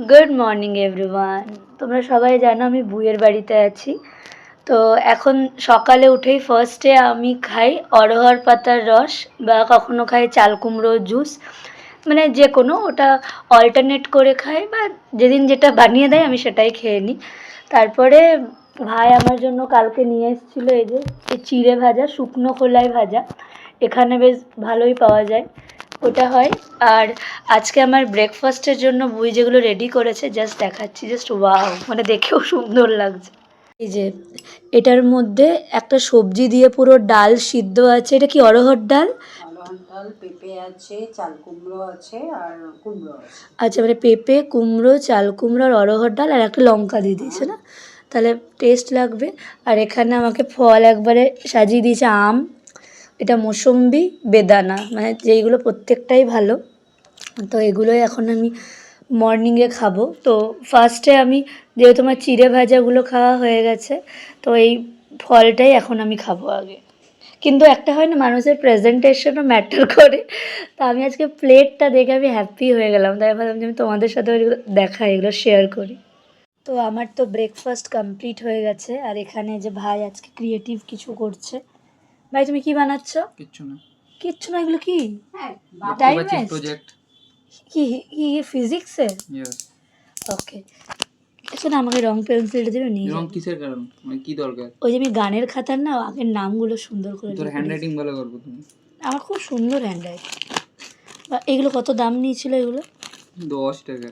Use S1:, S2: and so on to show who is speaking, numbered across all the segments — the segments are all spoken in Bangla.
S1: Good morning everyone. তোমরা সবাই জানো আমি বুয়ের বাড়িতে আছি। তো এখন সকালে উঠেই ফার্স্টে আমি খাই অড়হর পাতার রস বা কখনো খাই চাল কুমড়োর জুস, মানে যে কোনো ওটা অল্টারনেট করে খাই বা যেদিন যেটা বানিয়ে দেয় আমি সেটাই খেয়ে নিই। তারপরে ভাই আমার জন্য কালকে নিয়ে এসেছিলো এই যে এই চিড়ে ভাজা, শুকনো খোলায় ভাজা, এখানে বেশ ভালোই পাওয়া যায়, ওটা হয়। আর আজকে আমার ব্রেকফাস্টের জন্য বুই যেগুলো রেডি করেছে জাস্ট দেখাচ্ছি, জাস্ট ওয়াও, মানে দেখেও সুন্দর লাগছে। এই যে এটার মধ্যে একটা সবজি দিয়ে পুরো ডাল সিদ্ধ আছে, এটা কি অড়হর ডাল?
S2: অড়হর ডাল, পেঁপে আছে, চাল কুমড়ো আছে আর কুমড়ো আছে।
S1: আচ্ছা, মানে পেঁপে, কুমড়ো, চাল কুমড়ো আর অড়হর ডাল আর একটা লঙ্কা দিয়ে দিয়েছে না, তাহলে টেস্ট লাগবে। আর এখানে আমাকে ফল একবারে সাজিয়ে দিয়েছে, আম, এটা মৌসম্বি, বেদানা, মানে যেইগুলো প্রত্যেকটাই ভালো। তো এগুলোই এখন আমি মর্নিংয়ে খাবো। তো ফার্স্টে আমি যেহেতু আমার চিড়ে ভাজাগুলো খাওয়া হয়ে গেছে, তো এই ফলটাই এখন আমি খাবো আগে। কিন্তু একটা হয় না, মানুষের প্রেজেন্টেশনও ম্যাটার করে। তো আমি আজকে প্লেটটা দেখে আমি হ্যাপি হয়ে গেলাম, তাই ভাবলাম যে আমি তোমাদের সাথে এগুলো দেখাই, এগুলো শেয়ার করি। তো আমার তো ব্রেকফাস্ট কমপ্লিট হয়ে গেছে, আর এখানে যে ভাই আজকে ক্রিয়েটিভ কিছু করছে। ভাই তুমি কি বানাচ্ছ?
S3: কিচ্ছু না।
S1: কিচ্ছু না, এগুলো কি?
S2: হ্যাঁ,
S1: টাইম
S3: বাচ্চা
S1: ওয়েস্ট?
S3: প্রজেক্ট।
S1: কি কি ফিজিক্সের?
S3: ইয়েস।
S1: ওকে, শোনো আমাকে রং পেন্সিলটা দেবে, নিয়ে
S3: রং
S1: যাবো।
S3: কিসের কারণ, মানে কি দরকার?
S1: ওই যে আমি গানের খাতার না আগের নামগুলো সুন্দর করে
S3: তোর
S1: লিখে
S3: হ্যান্ডরাইটিং
S1: দিয়েছি।
S3: ভালো করবো তুমি।
S1: আমার খুব সুন্দর হ্যান্ড রাইটিং। এগুলো কত দাম নিয়েছিল এগুলো?
S3: 10 টাকা।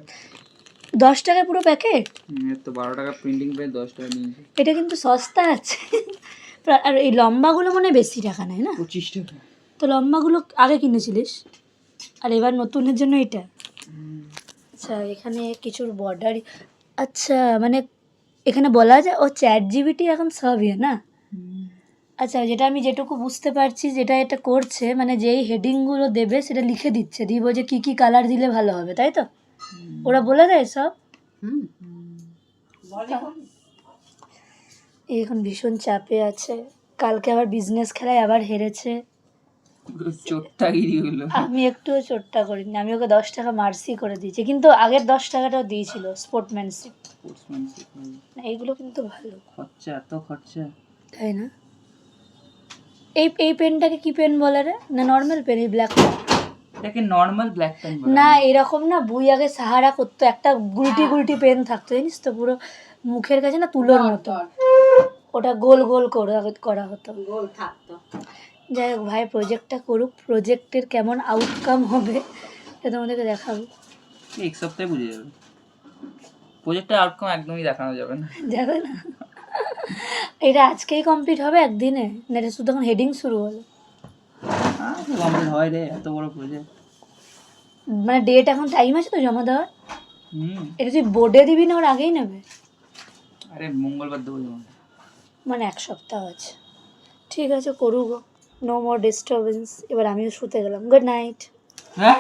S1: 10 টাকায় পুরো প্যাকেট?
S3: এর তো 12 টাকা প্রিন্টিং প্রাইস, 10 টাকা নিয়েছে।
S1: এটা কিন্তু সস্তা আছে। আর এই লম্বাগুলো মনে হয় বেশি টাকা নেয় না?
S3: 25 টাকা।
S1: তো লম্বাগুলো আগে কিনেছিলিস আর এবার নতুনের জন্য এটা? আচ্ছা, এখানে কিছুর বর্ডার, আচ্ছা মানে এখানে বলা যায় ও চ্যাট জিপিটি এখন সব ইয়ে না। আচ্ছা, যেটা আমি যেটুকু বুঝতে পারছি, যেটা এটা করছে মানে যেই হেডিংগুলো দেবে সেটা লিখে দিচ্ছে, দিয়ে বলছে কী কী কালার দিলে ভালো হবে, তাই তো? ওরা বলে দেয় সব। এখন ভীষণ চাপে আছে, কালকে আবার বিজনেস খেলায় আবার হেরেছে।
S3: চোট্টাগিরি হলো।
S1: আমি একটুও চোট্টা করিনি, আমি ওকে 10 টাকা মার্সি করে দিয়েছি, কিন্তু আগের 10 টাকাটাও দিয়েছিল স্পোর্টম্যানশিপ। এইগুলো কিন্তু ভালো।
S3: খরচা, এত খরচা।
S1: তাই না? এই এই পেনটাকে কি পেন বলে রে? না নর্মাল পেন, এই ব্ল্যাক পেন?
S3: এটাকে নর্মাল ব্ল্যাক পেন বলে
S1: না, এরকম না, বই আগে সাহারা করতো, একটা গুলটি গুলটি পেন থাকতো জানিস তো, পুরো মুখের কাছে না তুলোর মতো, ওটা গোল গোল করা হতো,
S2: গোল থাকতো।
S1: যাই হোক, ভাই প্রজেক্টটা করুক, প্রজেক্টের কেমন আউটকাম হবে এটা তোমাদেরকে দেখাবো।
S3: এক সপ্তাহে বুঝে যাবে। প্রজেক্টের আউটকাম একদমই দেখানো যাবে না।
S1: যাবে না? এটা আজকেই কমপ্লিট হবে একদিনে, না এটা শুধু এখন হেডিং শুরু হলো?
S3: কমপ্লিট হয় রে, এত বড় প্রজেক্ট।
S1: মানে ডেট এখন টাইম আছে তো জমা দেওয়ার? এটা তুই বোর্ডে দিবি না ওর আগেই নেবে?
S3: আরে মঙ্গলবার দেবো জমা।
S1: মানে 1 সপ্তাহ আছে। ঠিক আছে, করুক, নো মোর ডিস্টারবেন্স। এবার আমিও শুতে গেলাম, গুড নাইট।
S3: হ্যাঁ।